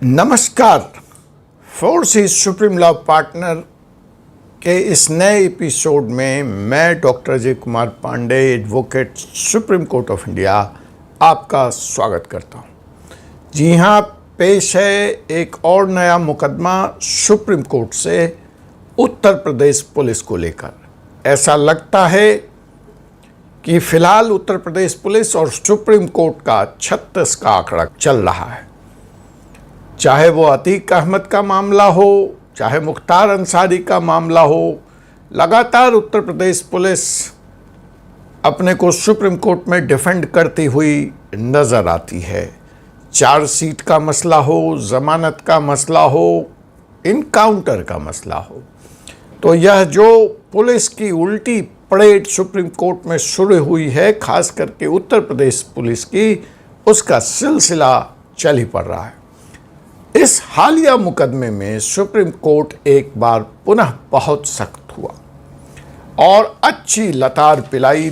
नमस्कार। Force is supreme law partner के इस नए एपिसोड में मैं doctor Ajay Kumar Pandey, advocate, supreme court of India, आपका स्वागत करता हूं। जी हां, पेश है एक और नया मुकदमा सुप्रीम कोर्ट से उत्तर प्रदेश पुलिस को लेकर। ऐसा लगता है कि फिलहाल उत्तर प्रदेश पुलिस और सुप्रीम कोर्ट का 36 का आंकड़ा चल रहा है। चाहे वो अतीक अहमद का मामला हो, चाहे मुख्तार अंसारी का मामला हो, लगातार उत्तर प्रदेश पुलिस अपने को सुप्रीम कोर्ट में डिफेंड करती हुई नज़र आती है। चार्जशीट का मसला हो, ज़मानत का मसला हो, इनकाउंटर का मसला हो, तो यह जो पुलिस की उल्टी परेड सुप्रीम कोर्ट में शुरू हुई है, खास करके उत्तर प्रदेश पुलिस की, उसका सिलसिला चल ही पड़ रहा है। इस हालिया मुकदमे में सुप्रीम कोर्ट एक बार पुनः बहुत सख्त हुआ और अच्छी लतार पिलाई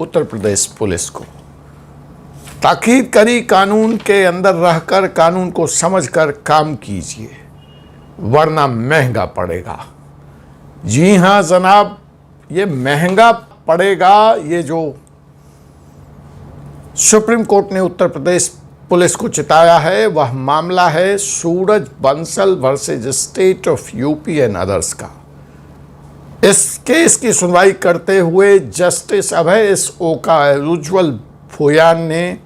उत्तर प्रदेश पुलिस को। ताकीद करी, कानून के अंदर रहकर कानून को समझकर काम कीजिए, वरना महंगा पड़ेगा। जी हां जनाब, ये महंगा पड़ेगा। ये जो सुप्रीम कोर्ट ने उत्तर प्रदेश पुलिस को चिताया है, वह मामला है Suraj Bansal versus state of UP and others का। इस केस की सुनवाई करते हुए जस्टिस अभय एस ओका, उज्ज्वल भूयान ने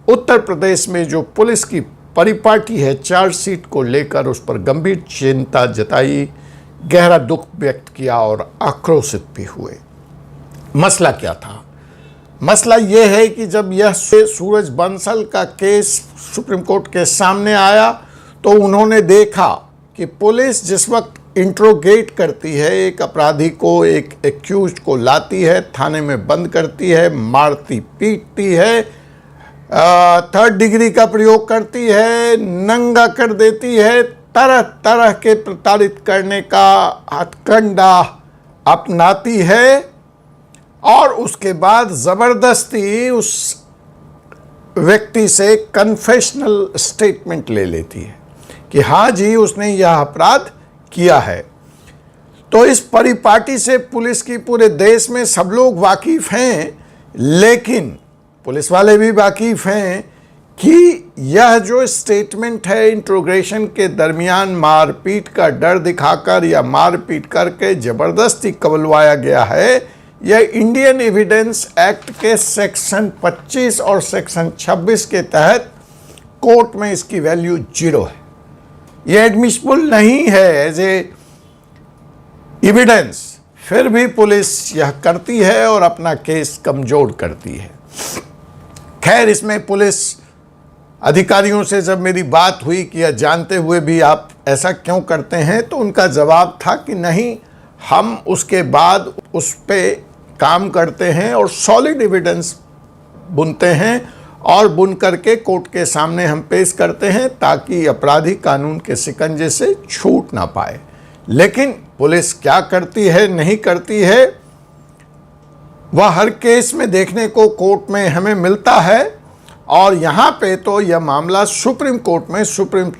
उत्तर प्रदेश में जो पुलिस की परिपाटी है चार्जशीट को लेकर, उस पर गंभीर चिंता जताई, गहरा दुख व्यक्त किया और आक्रोशित भी हुए। मसला क्या था? मसला यह है कि जब यह सूरज बंसल का केस सुप्रीम कोर्ट के सामने आया तो उन्होंने देखा कि पुलिस जिस वक्त इंट्रोगेट करती है, एक अपराधी को, एक एक्यूज को लाती है, थाने में बंद करती है, मारती पीटती है, थर्ड डिग्री का प्रयोग करती है, नंगा कर देती है, तरह तरह के प्रताड़ित करने का हथकंडा अपनाती है और उसके बाद ज़बरदस्ती उस व्यक्ति से कन्फेशनल स्टेटमेंट ले लेती है कि हाँ जी, उसने यह अपराध किया है। तो इस परिपाटी से पुलिस की पूरे देश में सब लोग वाकिफ़ हैं, लेकिन पुलिस वाले भी वाकिफ़ हैं कि यह जो स्टेटमेंट है इंट्रोगेशन के दरमियान मारपीट का डर दिखाकर या मारपीट करके ज़बरदस्ती कबलवाया गया है, यह इंडियन एविडेंस एक्ट के सेक्शन 25 और सेक्शन 26 के तहत कोर्ट में इसकी वैल्यू 0 है। यह एडमिसिबल नहीं है एज ए एविडेंस। फिर भी पुलिस यह करती है और अपना केस कमजोर करती है। खैर, इसमें पुलिस अधिकारियों से जब मेरी बात हुई कि यह जानते हुए भी आप ऐसा क्यों करते हैं, तो उनका जवाब था कि नहीं, हम उसके बाद उस पर काम करते हैं और सॉलिड एविडेंस बुनते हैं और बुन करके कोर्ट के सामने हम पेश करते हैं ताकि अपराधी कानून के शिकंजे से छूट ना पाए। लेकिन पुलिस क्या करती है, नहीं करती है, वह हर केस में देखने को कोर्ट में हमें मिलता है। और यहाँ पे तो यह मामला सुप्रीम कोर्ट में, सुप्रीम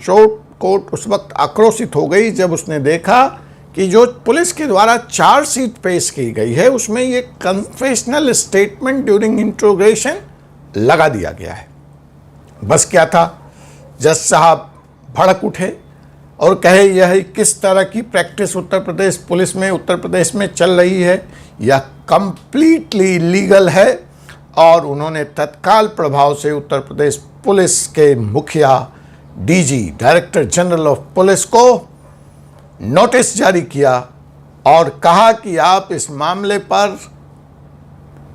कोर्ट उस वक्त आक्रोशित हो गई जब उसने देखा कि जो पुलिस के द्वारा चार्जशीट पेश की गई है उसमें ये कन्फेशनल स्टेटमेंट ड्यूरिंग इंट्रोगेशन लगा दिया गया है। बस क्या था, जज साहब भड़क उठे और कहे यह किस तरह की प्रैक्टिस उत्तर प्रदेश में चल रही है, यह कंप्लीटली इलीगल है। और उन्होंने तत्काल प्रभाव से उत्तर प्रदेश पुलिस के मुखिया, DG, director general of police को नोटिस जारी किया और कहा कि आप इस मामले पर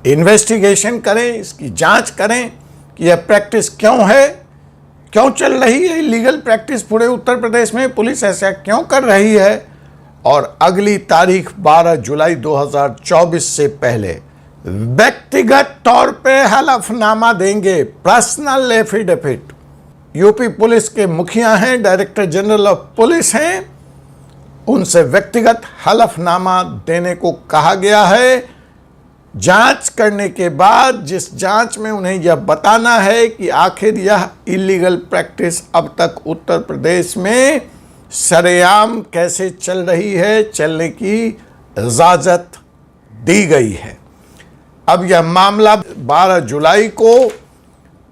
इन्वेस्टिगेशन करें, इसकी जांच करें कि यह प्रैक्टिस क्यों है, क्यों चल रही है इलीगल प्रैक्टिस पूरे उत्तर प्रदेश में, पुलिस ऐसा क्यों कर रही है। और अगली तारीख 12 जुलाई 2024 से पहले व्यक्तिगत तौर पे हलफनामा देंगे, पर्सनल एफिडेविट। यूपी पुलिस के मुखिया हैं, डायरेक्टर जनरल ऑफ पुलिस हैं, उनसे व्यक्तिगत हलफनामा देने को कहा गया है। जांच करने के बाद जिस जांच में उन्हें यह बताना है कि आखिर यह इलीगल प्रैक्टिस अब तक उत्तर प्रदेश में सरेआम कैसे चल रही है, चलने की इजाज़त दी गई है। अब यह मामला 12 जुलाई को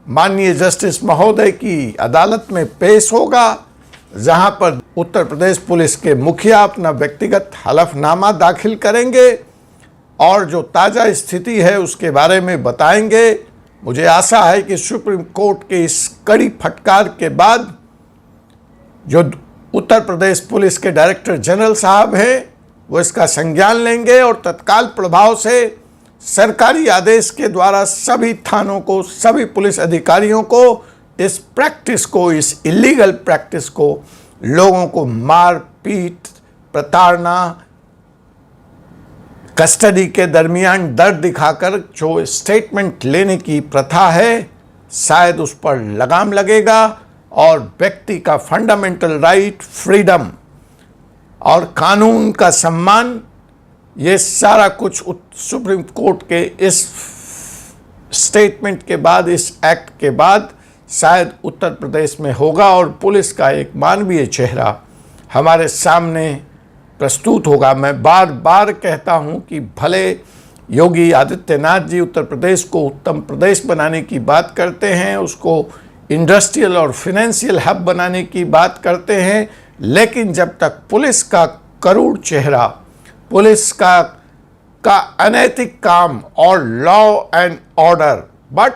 माननीय जस्टिस महोदय की अदालत में पेश होगा, जहां पर उत्तर प्रदेश पुलिस के मुखिया अपना व्यक्तिगत हलफनामा दाखिल करेंगे और जो ताज़ा स्थिति है उसके बारे में बताएंगे। मुझे आशा है कि सुप्रीम कोर्ट के इस कड़ी फटकार के बाद जो उत्तर प्रदेश पुलिस के डायरेक्टर जनरल साहब हैं वो इसका संज्ञान लेंगे और तत्काल प्रभाव से सरकारी आदेश के द्वारा सभी थानों को, सभी पुलिस अधिकारियों को इस प्रैक्टिस को, इस इलीगल प्रैक्टिस को, लोगों को मार पीट, प्रताड़ना, कस्टडी के दरमियान डर दिखाकर जो स्टेटमेंट लेने की प्रथा है, शायद उस पर लगाम लगेगा और व्यक्ति का फंडामेंटल राइट, फ्रीडम और कानून का सम्मान, ये सारा कुछ सुप्रीम कोर्ट के इस स्टेटमेंट के बाद, इस एक्ट के बाद शायद उत्तर प्रदेश में होगा और पुलिस का एक मानवीय चेहरा हमारे सामने प्रस्तुत होगा। मैं बार बार कहता हूं कि भले योगी आदित्यनाथ जी उत्तर प्रदेश को उत्तम प्रदेश बनाने की बात करते हैं, उसको इंडस्ट्रियल और फाइनेंशियल हब बनाने की बात करते हैं, लेकिन जब तक पुलिस का करूड़ चेहरा, पुलिस का अनैतिक काम और law and order but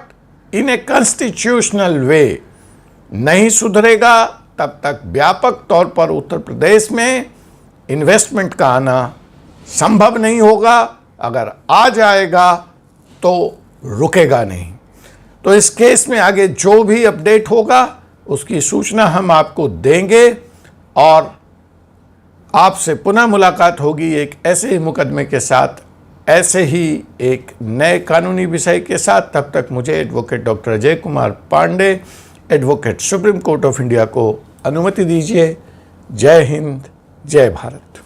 in a constitutional way नहीं सुधरेगा, तब तक व्यापक तौर पर उत्तर प्रदेश में इन्वेस्टमेंट का आना संभव नहीं होगा। अगर आ जाएगा तो रुकेगा नहीं। तो इस केस में आगे जो भी अपडेट होगा उसकी सूचना हम आपको देंगे और आपसे पुनः मुलाकात होगी एक ऐसे ही मुकदमे के साथ, ऐसे ही एक नए कानूनी विषय के साथ। तब तक मुझे advocate doctor Ajay Kumar Pandey, advocate supreme court of India को अनुमति दीजिए। जय हिंद, जय भारत।